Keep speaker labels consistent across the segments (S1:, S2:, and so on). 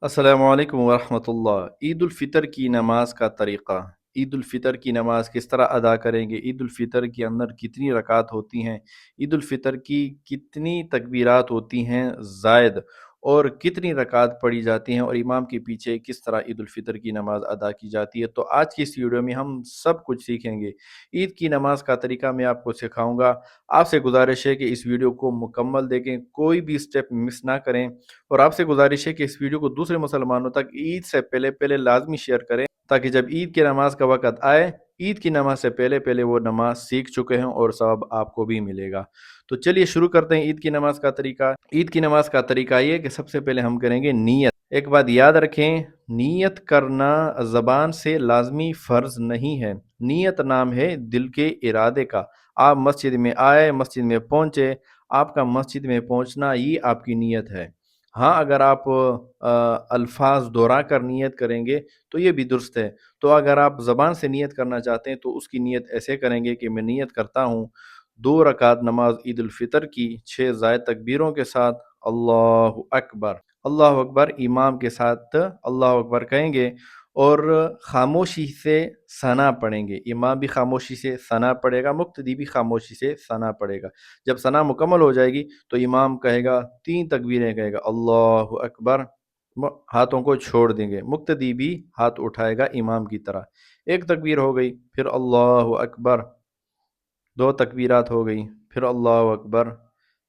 S1: अस्सलामु अलैकुम वरहमतुल्लाह। ईद उल फ़ितर की नमाज का तरीक़ा। ईद उल फ़ितर की नमाज किस तरह अदा करेंगे? ईद उल फ़ितर के अंदर कितनी रकात होती हैं? ईद उल फ़ितर की कितनी तकबीरात होती हैं ज़ायद, और कितनी रकात पढ़ी जाती हैं, और इमाम के पीछे किस तरह ईद उल फ़ितर की नमाज अदा की जाती है? तो आज की इस वीडियो में हम सब कुछ सीखेंगे। ईद की नमाज का तरीक़ा मैं आपको सिखाऊंगा। आपसे गुजारिश है कि इस वीडियो को मुकम्मल देखें, कोई भी स्टेप मिस ना करें। और आपसे गुजारिश है कि इस वीडियो को दूसरे मुसलमानों तक ईद से पहले पहले लाजमी शेयर करें, ताकि जब ईद की नमाज का वक़्त आए, ईद की नमाज से पहले पहले वो नमाज सीख चुके हों और सवाब आपको भी मिलेगा। तो चलिए शुरू करते हैं ईद की नमाज का तरीका। ईद की नमाज का तरीका ये है कि सबसे पहले हम करेंगे नियत। एक बात याद रखें, नियत करना ज़बान से लाजमी फ़र्ज़ नहीं है। नियत नाम है दिल के इरादे का। आप मस्जिद में आए, मस्जिद में पहुँचे, आपका मस्जिद में पहुँचना ये आपकी नियत है। हाँ, अगर आप अल्फाज दोहरा कर नियत करेंगे तो ये भी दुरुस्त है। तो अगर आप ज़बान से नियत करना चाहते हैं तो उसकी नियत ऐसे करेंगे कि मैं नियत करता हूँ 2 रकात नमाज ईद उल फ़ितर की 6 ज़ायद तकबीरों के साथ, अल्लाहु अकबर। अल्लाहु अकबर इमाम के साथ अल्लाहु अकबर कहेंगे और ख़ामोशी से सना पढ़ेंगे। इमाम भी ख़ामोशी से सना पढ़ेगा, मुक्तदी भी ख़ामोशी से सना पढ़ेगा। जब सना मुकम्मल हो जाएगी तो इमाम कहेगा, 3 तकबीरें कहेगा, अल्लाहु अकबर, हाथों को छोड़ देंगे। मुक्तदी भी हाथ उठाएगा इमाम की तरह। एक तकबीर हो गई, फिर अल्लाहु अकबर, 2 तकबीरात हो गई, फिर अल्लाहु अकबर,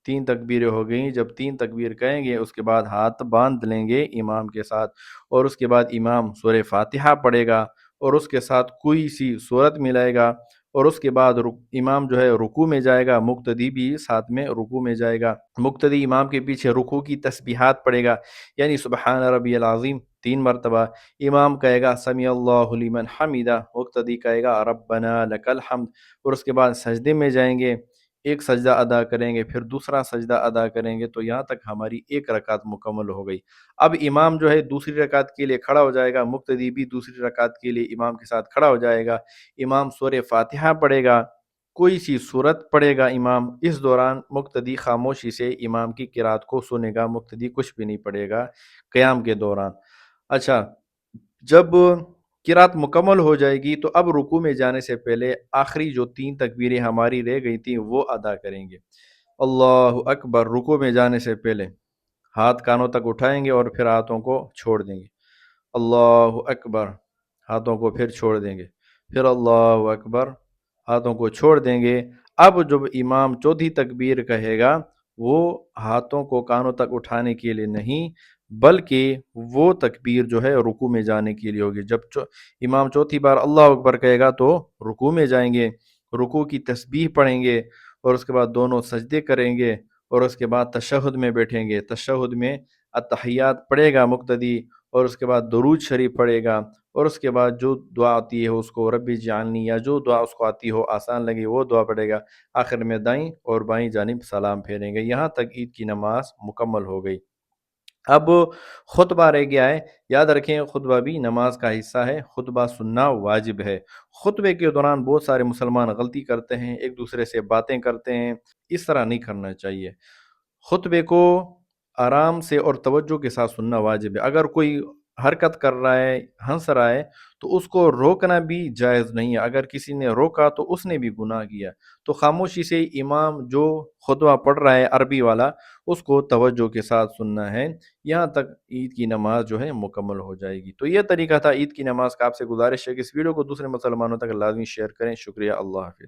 S1: 3 तकबीरें हो गई। जब 3 तकबीर कहेंगे उसके बाद हाथ बांध लेंगे इमाम के साथ, और उसके बाद इमाम सूरह फातिहा पढ़ेगा और उसके साथ कोई सी सूरत मिलाएगा, और उसके बाद इमाम जो है रुकू में जाएगा, मुक्तदी भी साथ में रुकू में जाएगा। मुक्तदी इमाम के पीछे रुकू की तस्बीहात पढ़ेगा, यानी सुबहान रब्बियल अज़ीम 3 मरतबा। इमाम कहेगा समी अल्लाहु लिमन हमिदा, मुक्तदी कहेगा रब्बना लकल हम्द, और उसके बाद सजदे में जाएंगे, एक सजदा अदा करेंगे, फिर दूसरा सजदा अदा करेंगे। तो यहाँ तक हमारी एक रकात मुकम्मल हो गई। अब इमाम जो है दूसरी रकात के लिए खड़ा हो जाएगा, मुक्तदी भी दूसरी रकात के लिए इमाम के साथ खड़ा हो जाएगा। इमाम सूरह फातिहा पढ़ेगा, कोई सी सूरत पढ़ेगा इमाम। इस दौरान मुक्तदी खामोशी से इमाम की किरात को सुनेगा, मुक्तदी कुछ भी नहीं पढ़ेगा क़याम के दौरान। अच्छा, जब किरात मुकम्मल हो जाएगी तो अब रुकू में जाने से पहले आखिरी जो 3 तकबीरें हमारी रह गई थी वो अदा करेंगे। अल्लाहु अकबर, रुकू में जाने से पहले हाथ कानों तक उठाएंगे और फिर हाथों को छोड़ देंगे। अल्लाहु अकबर, हाथों को फिर छोड़ देंगे, फिर अल्लाहु अकबर, हाथों को छोड़ देंगे। अब जब इमाम चौथी तकबीर कहेगा, वो हाथों को कानों तक उठाने के लिए नहीं, बल्कि वो तकबीर जो है रुकू में जाने के लिए होगी। जब इमाम चौथी बार अल्लाह अकबर कहेगा तो रुकू में जाएंगे, रुकू की तस्बीह पढ़ेंगे, और उसके बाद दोनों सजदे करेंगे, और उसके बाद तशहुद में बैठेंगे। तशहुद में अत्तहियात पढ़ेगा मुक्तदी, और उसके बाद दुरूद शरीफ पढ़ेगा, और उसके बाद जो दुआ आती है उसको रब्बी जानी, या जो दुआ उसको आती हो आसान लगे वो दुआ पढ़ेगा। आखिर में दाईं और बाईं जानिब सलाम फेरेंगे। यहाँ तक ईद की नमाज मुकम्मल हो गई। अब खुतबा रह गया है। याद रखें, खुतबा भी नमाज का हिस्सा है, खुतबा सुनना वाजिब है। खुतबे के दौरान बहुत सारे मुसलमान गलती करते हैं, एक दूसरे से बातें करते हैं। इस तरह नहीं करना चाहिए। खुतबे को आराम से और तवज्जो के साथ सुनना वाजिब है। अगर कोई हरकत कर रहा है, हंस रहा है, तो उसको रोकना भी जायज़ नहीं है। अगर किसी ने रोका तो उसने भी गुनाह किया। तो खामोशी से इमाम जो खुतबा पढ़ रहा है अरबी वाला, उसको तवज्जो के साथ सुनना है। यहाँ तक ईद की नमाज जो है मुकम्मल हो जाएगी। तो यह तरीका था ईद की नमाज का। आपसे गुजारिश है कि इस वीडियो को दूसरे मुसलमानों तक लाजमी शेयर करें। शुक्रिया। अल्लाह हाफ़िज़।